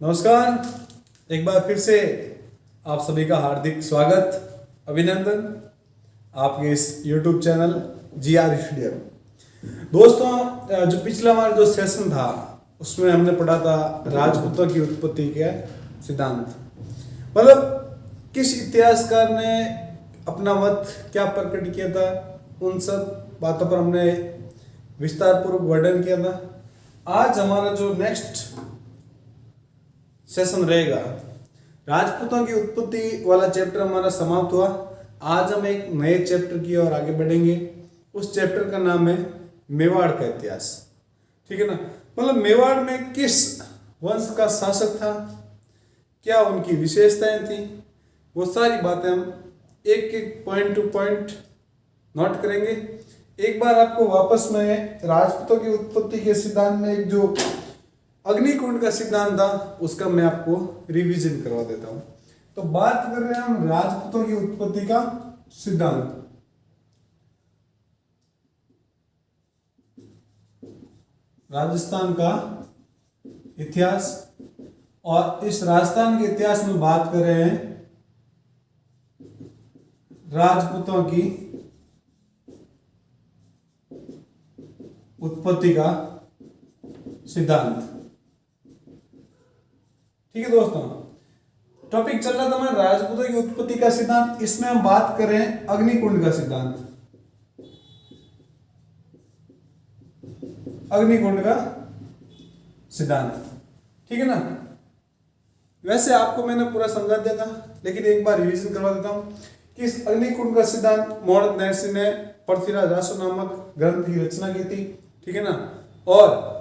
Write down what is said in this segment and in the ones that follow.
नमस्कार। एक बार फिर से आप सभी का हार्दिक स्वागत, अभिनंदन आपके इस YouTube चैनल GR स्टूडियो। दोस्तों, जो पिछला हमारा जो सेशन था उसमें हमने पढ़ा था राजपूतों की उत्पत्ति के सिद्धांत। मतलब किस इतिहासकार ने अपना मत क्या प्रकट किया था, उन सब बातों पर हमने विस्तार पूर्वक वर्णन किया था। आज हमारा जो नेक्स्ट सेशन रहेगा, राजपूतों की उत्पत्ति वाला चैप्टर हमारा समाप्त हुआ। आज हम एक नए चैप्टर की ओर आगे बढ़ेंगे। उस चैप्टर का नाम है मेवाड़ का इतिहास। ठीक है ना। मतलब मेवाड़ में किस वंश का शासक था, क्या उनकी विशेषताएं थी, वो सारी बातें हम एक एक पॉइंट टू पॉइंट नोट करेंगे। एक बार आपको वापस में राजपूतों की उत्पत्ति के सिद्धांत में एक जो अग्निकुंड का सिद्धांत था उसका मैं आपको रिवीजन करवा देता हूं। तो बात कर रहे हैं हम राजपूतों की उत्पत्ति का सिद्धांत। राजस्थान का इतिहास, और इस राजस्थान के इतिहास में बात कर रहे हैं राजपूतों की उत्पत्ति का सिद्धांत। ठीक है दोस्तों, टॉपिक चल रहा था हमारा राजपूतों की उत्पत्ति का सिद्धांत। इसमें हम बात कर रहे हैं अग्निकुंड का सिद्धांत। अग्निकुंड का सिद्धांत, ठीक है ना। वैसे आपको मैंने पूरा समझा दिया था, लेकिन एक बार रिवीजन करवा देता हूं कि इस अग्निकुंड का सिद्धांत मोहम्मद नरसिंह ने पृथ्वीराज रासो नामक ग्रंथ की रचना की थी। ठीक है ना। और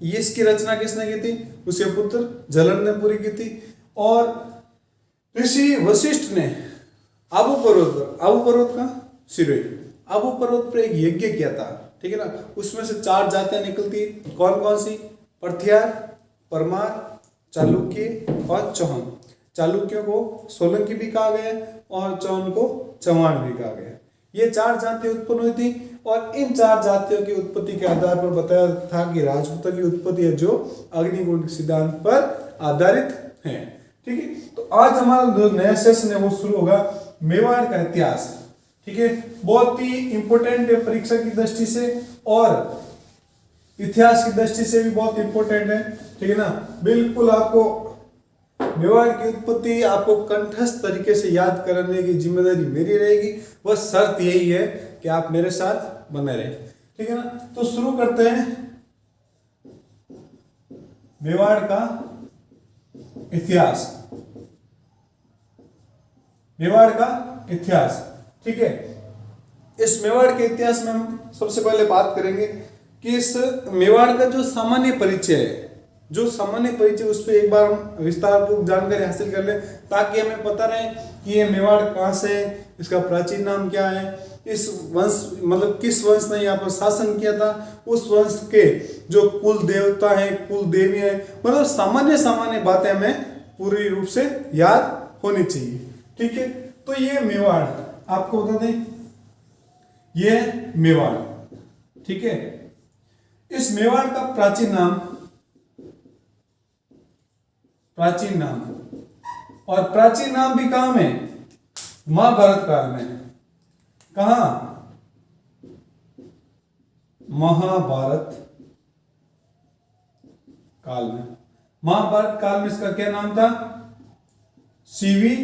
ये इसकी रचना किसने की थी? उसके पुत्र झलर ने पूरी की थी। और ऋषि वशिष्ठ ने आबू पर्वत का सिरोही आबू पर्वत पर एक यज्ञ किया था। ठीक है ना। उसमें से 4 जातियां निकलती, कौन कौन सी? पृथ्वियार, परमार, चालुक्य और चौहान। चालुक्यों को सोलंकी भी कहा गया और चौहान को चौहान भी कहा गया। ये 4 जातियां उत्पन्न हुई थी, और इन 4 जातियों की उत्पत्ति के आधार पर बताया था कि राजपूतों की उत्पत्ति है जो अग्निकुंड सिद्धांत पर आधारित है। ठीक है। तो आज हमारा जो नया सेशन है वो शुरू होगा मेवाड़ का इतिहास। ठीक है। बहुत ही इंपॉर्टेंट है परीक्षा की दृष्टि से और इतिहास की दृष्टि से भी बहुत इंपॉर्टेंट है। ठीक है ना। बिल्कुल आपको मेवाड़ की उत्पत्ति आपको कंठस्थ तरीके से याद कराने की जिम्मेदारी मेरी रहेगी। बस शर्त यही है कि आप मेरे साथ बने रहे। ठीक है ना। तो शुरू करते हैं मेवाड़ का इतिहास। मेवाड़ का इतिहास, ठीक है। इस मेवाड़ के इतिहास में हम सबसे पहले बात करेंगे कि इस मेवाड़ का जो सामान्य परिचय है, उस पर एक बार हम विस्तारपूर्वक जानकारी हासिल कर लें, ताकि हमें पता रहे कि ये मेवाड़ कहाँ से है, इसका प्राचीन नाम क्या है, इस वंश मतलब किस वंश ने यहाँ पर शासन किया था, उस वंश के जो कुल देवता है, कुल देवी है, मतलब सामान्य बातें हमें पूरी रूप से याद होनी चाहिए। ठीक है। तो ये मेवाड़ आपको बता दें, ये मेवाड़, ठीक है। इस मेवाड़ का प्राचीन नाम और प्राचीन नाम भी कहां में? महाभारत काल में। कहा? महाभारत काल में। महाभारत काल में इसका क्या नाम था? सीवी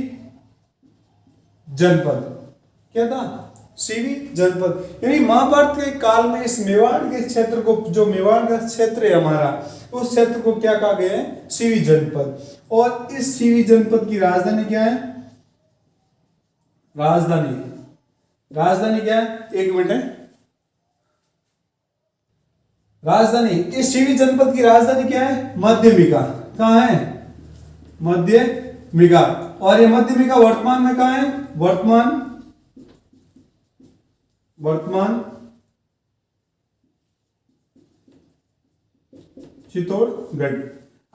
जनपद। क्या था? सीवी जनपद। यानी महाभारत के काल में इस मेवाड़ के क्षेत्र को, जो मेवाड़ का क्षेत्र है हमारा, उस क्षेत्र को क्या कहा गया है? सीवी जनपद। और इस सीवी जनपद की राजधानी क्या है? राजधानी क्या है? एक मिनट है। राजधानी, इस सीवी जनपद की राजधानी क्या है? मध्यमिका। कहां है? मध्यमिका। और ये मध्यमिका वर्तमान में कहां है? वर्तमान चित्तौड़गढ़।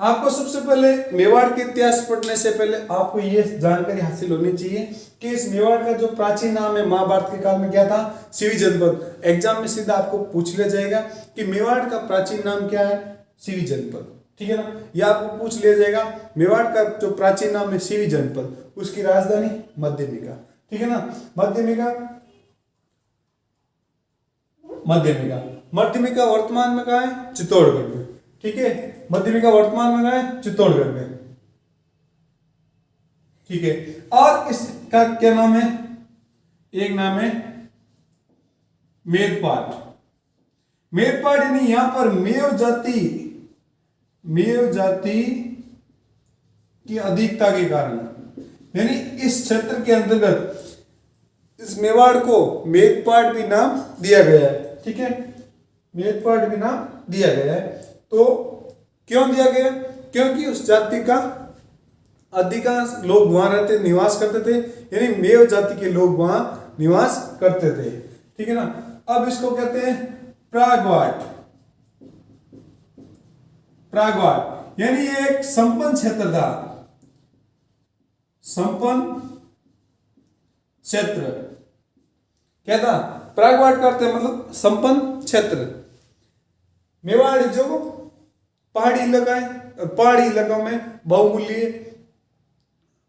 आपको सबसे पहले मेवाड़ के इतिहास पढ़ने से पहले आपको यह जानकारी हासिल होनी चाहिए कि इस मेवाड़ का जो प्राचीन नाम है महाभारत के काल में क्या था? सीवी जनपद। एग्जाम में सीधा आपको पूछ लिया जाएगा कि मेवाड़ का प्राचीन नाम क्या है? सीवी जनपद। ठीक है ना। यह आपको पूछ लिया जाएगा मेवाड़ का जो प्राचीन नाम है सीवी जनपद, उसकी राजधानी मध्यमिका, ठीक है ना। मध्यमिका मध्यमिका वर्तमान में कहाँ है? चित्तौड़गढ़ में, ठीक है। मध्यमिका वर्तमान में कहाँ है? चित्तौड़गढ़ में, ठीक है। और इसका क्या नाम है? एक नाम है मेदपाट। मेदपाट यानी यहां पर मेव जाति की अधिकता के कारण, यानी इस क्षेत्र के अंतर्गत इस मेवाड़ को मेदपाट भी नाम दिया गया है, ठीक है। मेदपाट भी नाम दिया गया है। तो क्यों दिया गया? क्योंकि उस जाति का अधिकांश लोग वहां रहते, निवास करते थे, यानी मेव जाति के लोग वहां निवास करते थे, ठीक है ना। अब इसको कहते हैं प्रागवाट। यानी ये एक संपन्न क्षेत्र था, संपन्न क्षेत्र क्या था? प्रागवाट करते हैं मतलब संपन्न क्षेत्र। मेवाड़ जो पहाड़ी इलाका है, और पहाड़ी इलाकों में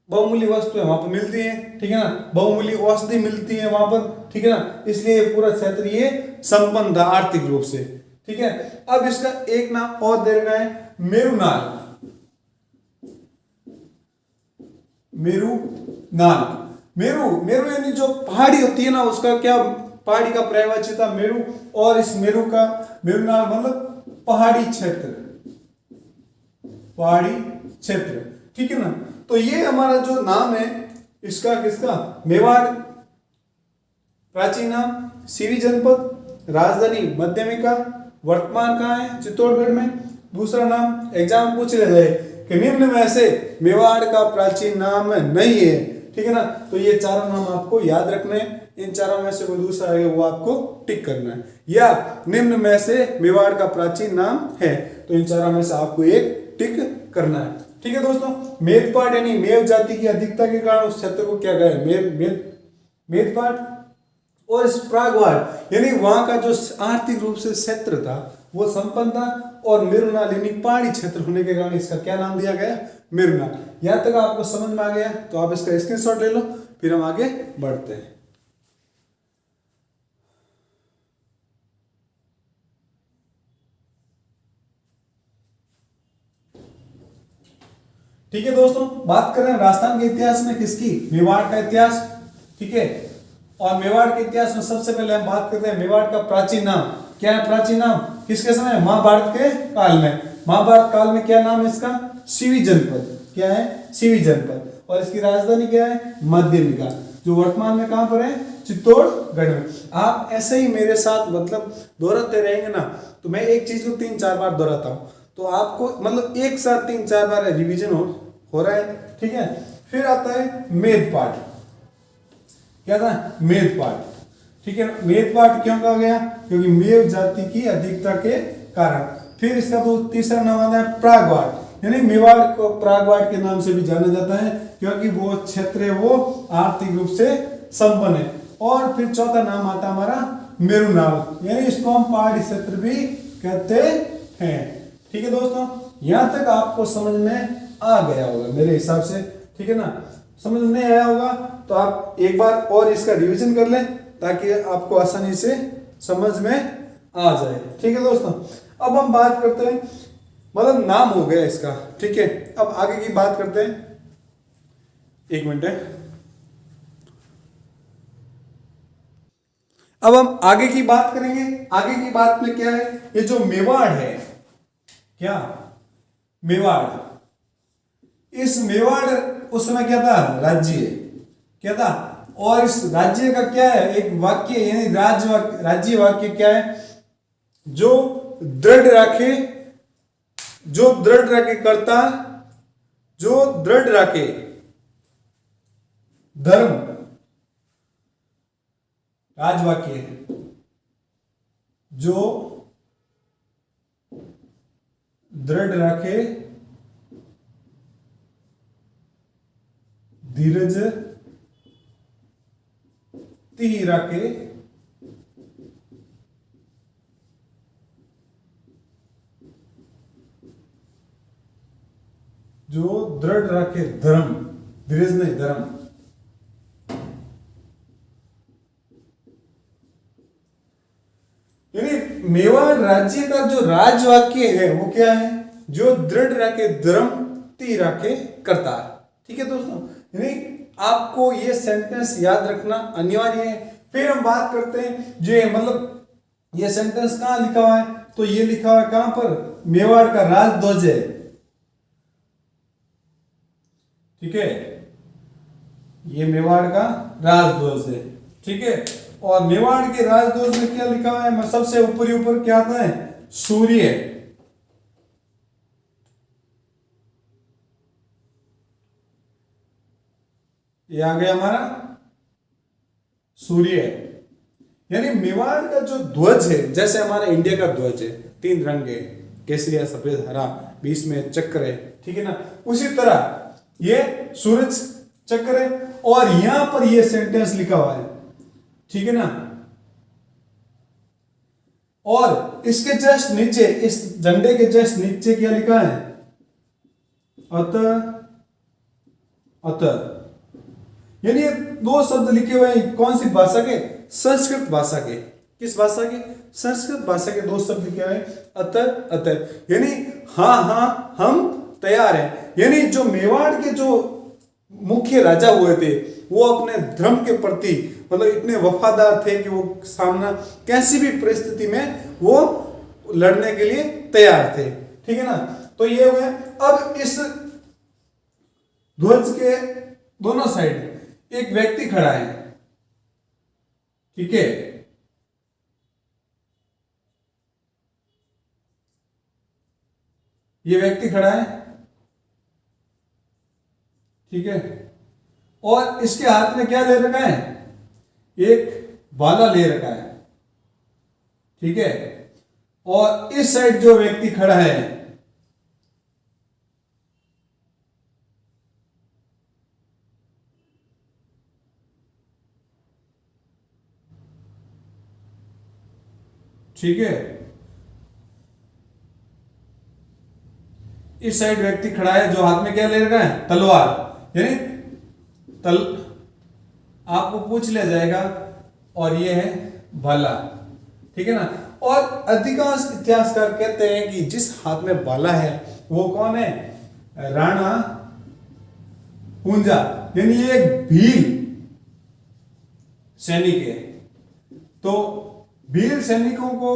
बहुमूल्य वस्तुएं वहां पर मिलती हैं, ठीक है ना। बहुमूल्य औषधि मिलती है वहां पर, ठीक है ना। इसलिए ये पूरा क्षेत्र ये संपन्न था आर्थिक रूप से, ठीक है। अब इसका एक नाम और दे रखा है मेरुनाल। मेरू यानी जो पहाड़ी होती है ना, उसका क्या पहाड़ी का पर्यायवाची था मेरू, और इस मेरुनाल मतलब पहाड़ी क्षेत्र, ठीक है ना। तो ये हमारा जो नाम है इसका किसका? मेवाड़, प्राचीन नाम सीवी जनपद, राजधानी मध्यमिका, वर्तमान कहाँ है? चित्तौड़गढ़ में। दूसरा नाम एग्जाम पूछ ले जाए कि निम्न में से मेवाड़ का प्राचीन नाम नहीं है, ठीक है ना। तो ये चारों नाम आपको याद रखने हैं। इन चारों में से कोई दूसरा है वो आपको टिक करना है, या निम्न में से मेवाड़ का प्राचीन नाम है, तो इन चारों में से आपको एक टिक करना है, ठीक है दोस्तों। मेदपाट यानी मेव जाति की अधिकता के कारण उस क्षेत्र को क्या कहे? मेदपाट। और इस प्रागवाट यानी वहां का जो आर्थिक रूप से क्षेत्र था वो संपन्न था, और मेरुनाल यानी पहाड़ी क्षेत्र होने के कारण इसका क्या नाम दिया गया? मेरुनाल। यहां तक आपको समझ में आ गया तो आप इसका स्क्रीनशॉट ले लो, फिर हम आगे बढ़ते हैं। ठीक है दोस्तों, बात करें राजस्थान के इतिहास में किसकी? मेवाड़ का इतिहास, ठीक है। और मेवाड़ के इतिहास में सबसे पहले हम बात करते हैं मेवाड़ का प्राचीन नाम। क्या है प्राचीन नाम? किसके समय? महाभारत के काल में। महाभारत काल में क्या नाम है इसका? सीवी जनपद। क्या है? सीवी जनपद। और इसकी राजधानी क्या है? मध्यमिका, जो वर्तमान में कहां पर है? चित्तौड़गढ़ में। आप ऐसे ही मेरे साथ मतलब दोहराते रहेंगे ना, तो मैं एक चीज को 3-4 बार दोहराता हूं, तो आपको मतलब एक साथ 3-4 बार रिवीजन हो रहा है, ठीक है। फिर आता है मेदपाट। क्या था? मेदपाट, ठीक है। मेदपाट क्यों कहा गया? क्योंकि मेव जाति की अधिकता के कारण। फिर इसका तीसरा नाम आता है प्रागवाट, यानी मेवाड़ को प्रागवाट के नाम से भी जाना जाता है, क्योंकि वो क्षेत्र है वो आर्थिक रूप से संपन्न है। और फिर चौथा नाम आता है हमारा मेरुनाल, यानी इसको हम पहाड़ी क्षेत्र भी कहते हैं, ठीक है दोस्तों। यहां तक आपको समझ में आ गया होगा मेरे हिसाब से, ठीक है ना। समझ नहीं आया होगा तो आप एक बार और इसका रिवीजन कर लें, ताकि आपको आसानी से समझ में आ जाए, ठीक है दोस्तों। अब हम बात करते हैं, मतलब नाम हो गया इसका, ठीक है। अब आगे की बात करते हैं, एक मिनट है। अब हम आगे की बात करेंगे। आगे की बात में क्या है? ये जो मेवाड़ है, क्या मेवाड़, इस मेवाड़ उस समय क्या था? राज्य, क्या था? और इस राज्य का क्या है? एक वाक्य, यानी राज्य वाक्य क्या है? जो दृढ़ करता, जो दृढ़ रखे धर्म, राजवाक्य है। जो दृढ़ रखे धीरज ती रखे जो दृढ़ रखे धर्म, धीरज नहीं धर्म। यानी मेवाड़ राज्य का जो राजवाक्य है वो क्या है? जो दृढ़ रखे धर्म, ती रखे करतार। ठीक है दोस्तों, यानी आपको ये सेंटेंस याद रखना अनिवार्य है। फिर हम बात करते हैं जो मतलब ये सेंटेंस कहाँ लिखा हुआ है, तो ये लिखा हुआ है कहां पर? मेवाड़ का राजध्वज है। ठीक है, ये मेवाड़ का राजध्वज है। ठीक है, और मेवाड़ के राजध्वज में क्या लिखा हुआ है? सबसे ऊपरी ऊपर क्या आता है? सूर्य। ये आ गया हमारा सूर्य। यानी मेवाड़ का जो ध्वज है, जैसे हमारा इंडिया का ध्वज है, 3 रंग है, केसरिया, सफेद, हरा, बीच में चक्र है। ठीक है ना, उसी तरह ये सूरज चक्र है और यहां पर ये सेंटेंस लिखा हुआ है। ठीक है ना, और इसके जस्ट नीचे, इस झंडे के जस्ट नीचे क्या लिखा है? अतः, अतः। यानी ये 2 शब्द लिखे हुए हैं, कौन सी भाषा के? संस्कृत भाषा के। किस भाषा के? संस्कृत भाषा के 2 शब्द लिखे हुए हैं, अतः, अतः। यानी हाँ हाँ हम तैयार हैं। यानी जो मेवाड़ के जो मुख्य राजा हुए थे वो अपने धर्म के प्रति मतलब इतने वफादार थे कि वो सामना कैसी भी परिस्थिति में वो लड़ने के लिए तैयार थे। ठीक है ना, तो ये हुए। अब इस ध्वज के दोनों साइड एक व्यक्ति खड़ा है। ठीक है, ये व्यक्ति खड़ा है। ठीक है, और इसके हाथ में क्या ले रखा है? एक भाला ले रखा है। ठीक है, और इस साइड जो व्यक्ति खड़ा है ठीक है, इस साइड व्यक्ति खड़ा है जो हाथ में क्या ले रखा है? तलवार। यानी आपको पूछ लिया जाएगा, और ये है भाला। ठीक है ना, और अधिकांश इतिहासकार कहते हैं कि जिस हाथ में भाला है वो कौन है? राणा कुंजा। यानी ये एक भील सैनिक है। तो भील सैनिकों को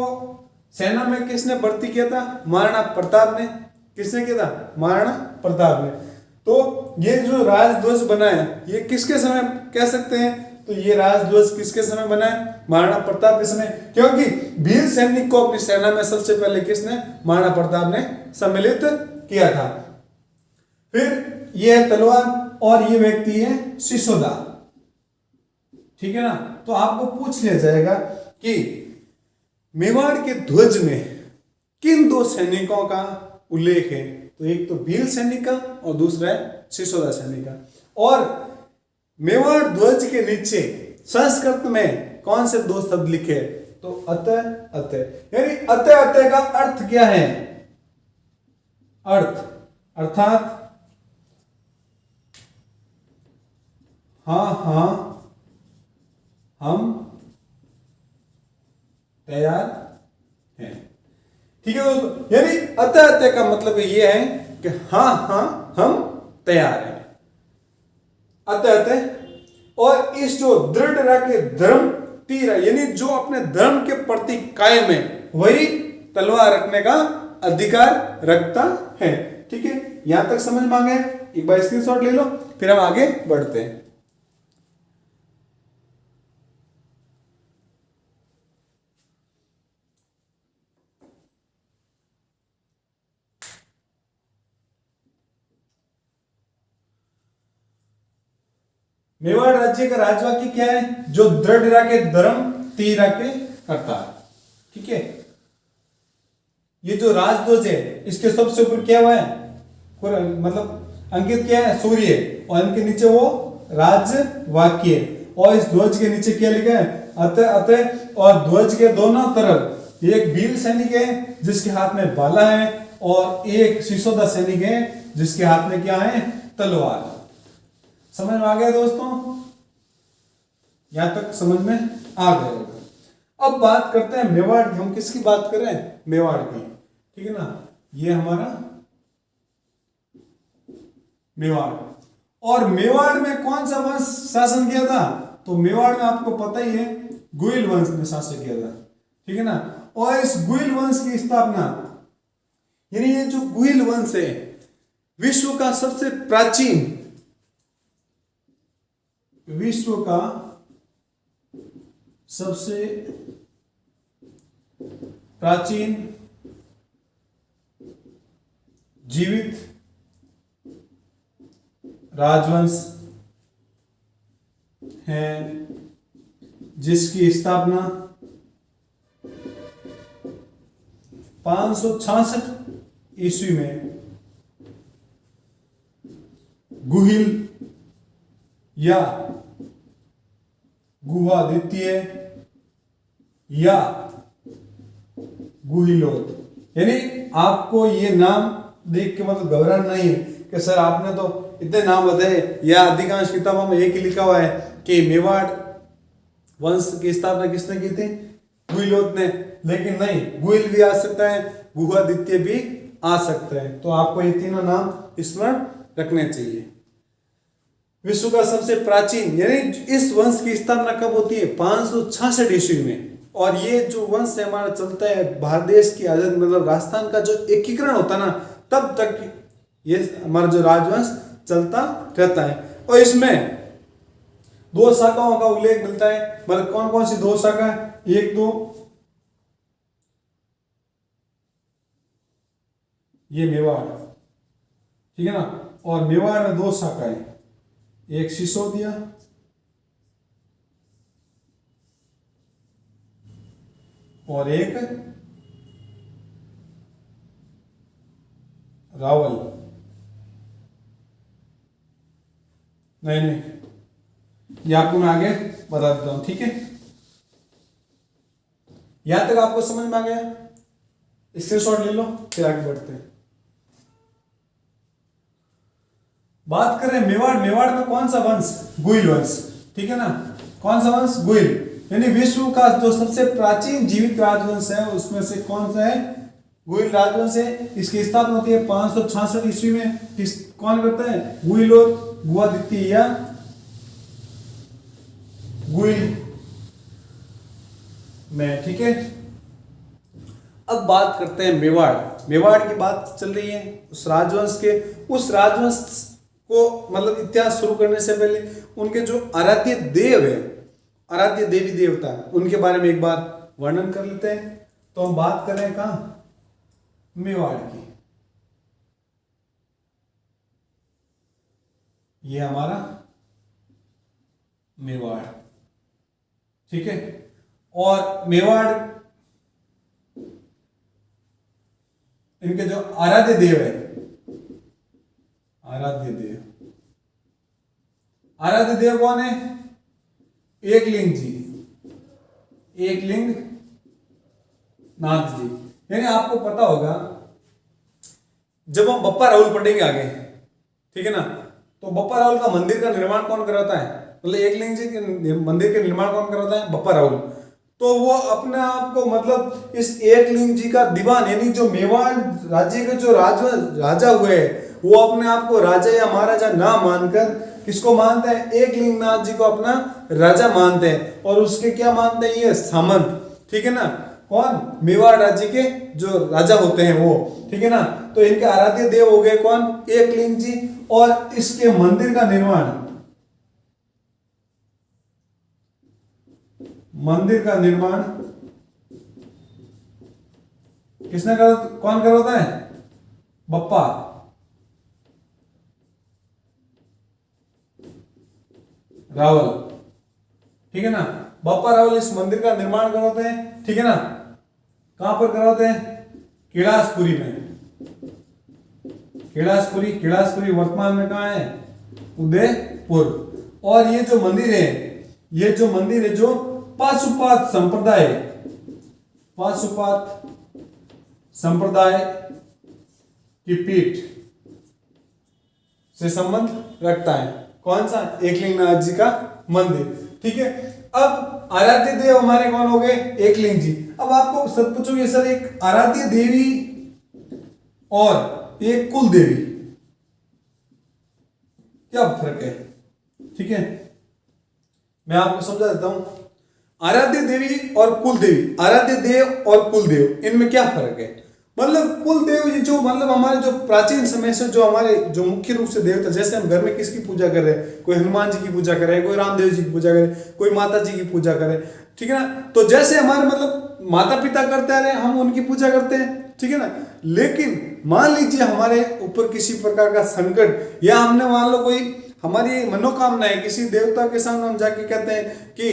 सेना में किसने भर्ती किया था? महाराणा प्रताप ने। किसने किया था? महाराणा प्रताप ने। तो ये जो राजध्वज बना है ये किसके समय कह सकते हैं? तो ये राजध्वज किसके समय बना है? महाराणा प्रताप के समय, क्योंकि भील सैनिक को अपनी सेना में सबसे पहले किसने? महाराणा प्रताप ने सम्मिलित किया था। फिर ये है तलवार और ये व्यक्ति है सिसोदा। ठीक है ना, तो आपको पूछ लिया जाएगा कि मेवाड़ के ध्वज में किन 2 सैनिकों का उल्लेख है? तो एक तो भील सैनिक का और दूसरा है सिसोदा सैनिक का। और मेवाड़ ध्वज के नीचे संस्कृत में कौन से 2 शब्द लिखे? तो अतः, अतः। यानी अतः, अतः का अर्थ क्या है? अर्थ अर्थात हाँ हाँ हम तैयार हैं। ठीक है दोस्तों, यानी अतः, अतः का मतलब ये है कि हाँ हाँ हम तैयार हैं। अतः, अतः। और इस जो दृढ़ रखे धर्म तीर, यानी जो अपने धर्म के प्रति कायम है वही तलवार रखने का अधिकार रखता है। ठीक है, यहां तक समझ में आ गया? एक बार स्क्रीनशॉट ले लो, फिर हम आगे बढ़ते हैं। मेवाड़ राज्य का राजवाक्य क्या है? जो दृढ़ रखे धर्म, तीर रखे करतार। ठीक है, ये जो राजध्वज है इसके सबसे ऊपर क्या हुआ है? मतलब अंकित क्या है? सूर्य, और इनके नीचे वो राजवाक्य, और इस ध्वज के नीचे क्या लिखा है? अतः, अतः। और ध्वज के दोनों तरफ एक भील सैनिक है जिसके हाथ में भाला है, और एक सिसोदा सैनिक है जिसके हाथ में क्या है, तलवार। समझ में आ गया दोस्तों? यहां तक समझ में आ गया होगा। अब बात करते हैं मेवाड़ की। हम किसकी बात कर रहे हैं? मेवाड़ की, ठीक है ना। ये हमारा मेवाड़। और मेवाड़ में कौन सा वंश शासन किया था? तो मेवाड़ में आपको पता ही है गुइल वंश ने शासन किया था, ठीक है ना। और इस गुइल वंश की स्थापना, यानी ये जो गुइल वंश है विश्व का सबसे प्राचीन, विश्व का सबसे प्राचीन जीवित राजवंश है जिसकी स्थापना 566 ईस्वी में गुहिल या गुहादित्य या गुहिलोत, यानी आपको ये नाम देख के मतलब घबराना नहीं है कि सर आपने तो इतने नाम बताए, या अधिकांश किताबों में एक ही लिखा हुआ है कि मेवाड़ वंश की स्थापना किसने की थी? गुहिलोत ने। लेकिन नहीं, गुहिल भी आ सकता है, गुहादित्य भी आ सकता है। तो आपको ये तीनों नाम स्मरण रखने चाहिए। विश्व का सबसे प्राचीन, यानी इस वंश की स्थापना कब होती है? 566 ईस्वी में। और ये जो वंश है हमारा चलता है भारत देश की आजाद, मतलब राजस्थान का जो एकीकरण होता है ना, तब तक ये हमारा जो राजवंश चलता रहता है। और इसमें दो शाखाओं का उल्लेख मिलता है। मतलब कौन कौन सी दो शाखा? एक तो ये मेवाड़, ठीक है ना। और मेवाड़ में दो शाखाएं, एक सिसोदिया और एक रावल। नहीं, ये आपको मैं आगे बता देता हूं, ठीक है। यहां तक आपको समझ में आ गया? स्क्रीनशॉट ले लो, फिर आगे बढ़ते हैं। बात करें मेवाड़। मेवाड़ में कौन सा वंश? गुइल वंश, ठीक है ना। कौन सा वंश? गुइल, यानी विश्व का जो सबसे प्राचीन जीवित राजवंश है उसमें से कौन सा है? गुइल राजवंश है। इसकी स्थापना होती है 566 ईस्वी में। कौन करता है? गुइलोत, गुहादित्य या गुइल में, ठीक है। अब बात करते हैं मेवाड़। मेवाड़ की बात चल रही है उस राजवंश के। उस राजवंश को मतलब इतिहास शुरू करने से पहले उनके जो आराध्य देव है, आराध्य देवी देवता, उनके बारे में एक बार वर्णन कर लेते हैं। तो हम बात कर रहे हैं कहां? मेवाड़ की। ये हमारा मेवाड़, ठीक है। और मेवाड़ इनके जो आराध्य देव है, आराध्य देव, आराध्य देव कौन है? एकलिंग जी, एकलिंग नाथ जी। यानी आपको पता होगा जब हम बप्पा राहुल पढ़ेंगे आगे, ठीक है ना, तो बप्पा राहुल का मंदिर का निर्माण कौन कराता है? मतलब एकलिंग जी के मंदिर के निर्माण कौन कराता है? बप्पा राहुल। तो वो अपने आप को मतलब इस एकलिंग जी का दीवान, यानी जो मेवाड़ राज्य के जो राजा हुए वो अपने आप को राजा या महाराजा ना मानकर किसको मानते हैं? एकलिंग नाथ जी को अपना राजा मानते हैं। और उसके क्या मानते हैं? ये सामंत, ठीक है ना। कौन? मेवाड़ राज्य के जो राजा होते हैं वो, ठीक है ना। तो इनके आराध्य देव हो गए कौन? एकलिंग जी। और इसके मंदिर का निर्माण, मंदिर का निर्माण किसने करा? कौन करवाता है? बप्पा रावल, ठीक है ना। बप्पा रावल इस मंदिर का निर्माण करवाते हैं, ठीक है ना। कहां पर करवाते हैं? कैलाशपुरी में। कैलाशपुरी, कैलाशपुरी वर्तमान में कहां है? उदयपुर। और ये जो मंदिर है, ये जो मंदिर है जो पाशुपात संप्रदाय, पाशुपात संप्रदाय की पीठ से संबंध रखता है। कौन सा? एकलिंगनाथ जी का मंदिर। ठीक है, अब आराध्य देव हमारे कौन हो गए? एकलिंग जी। अब आपको सब पूछोगे सर एक आराध्य देवी और एक कुल देवी क्या फर्क है? ठीक है, मैं आपको समझा देता हूं। आराध्य देवी और कुल देवी, आराध्य देव और कुल देव, इनमें क्या फर्क है? मतलब कुल देव जी जो मतलब हमारे जो प्राचीन समय से जो हमारे जो मुख्य रूप से देवता, जैसे हम घर में किसकी पूजा कर रहे हैं, कोई हनुमान जी की पूजा कर रहे हैं, कोई रामदेव जी की पूजा कर रहे हैं, कोई माता जी की पूजा कर रहे हैं, ठीक है ना। तो जैसे हमारे मतलब माता पिता करते आ रहे हैं, हम उनकी पूजा करते हैं, ठीक है ना। लेकिन मान लीजिए हमारे ऊपर किसी प्रकार का संकट, या हमने मान लो कोई हमारी मनोकामना है, किसी देवता के सामने हम जाके कहते हैं कि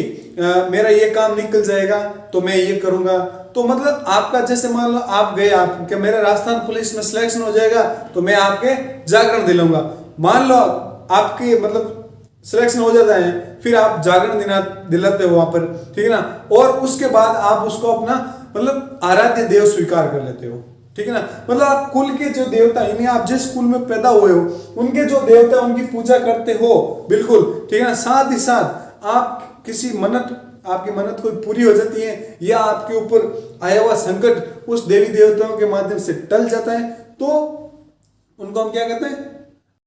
मेरा ये काम निकल जाएगा तो मैं ये करूंगा, तो मतलब आपका जैसे मान लो आप गए, आप कि मेरा राजस्थान पुलिस में सिलेक्शन हो जाएगा तो मैं आपके जागरण दिलाऊंगा। मान लो आपके मतलब सिलेक्शन हो जाता है, फिर आप जागरण दिलाते हो वहां पर, ठीक है ना, और उसके बाद आप उसको अपना मतलब आराध्य देव स्वीकार कर लेते हो, ठीक है ना। मतलब आप कुल के जो देवता, यानी आप जिस कुल में पैदा हुए हो उनके जो देवता उनकी पूजा करते हो, बिल्कुल, ठीक है ना। साथ ही साथ आप किसी मन्नत, आपकी मन्नत कोई पूरी हो जाती है, या आपके ऊपर आया हुआ संकट उस देवी देवताओं के माध्यम से टल जाता है, तो उनको हम क्या कहते हैं?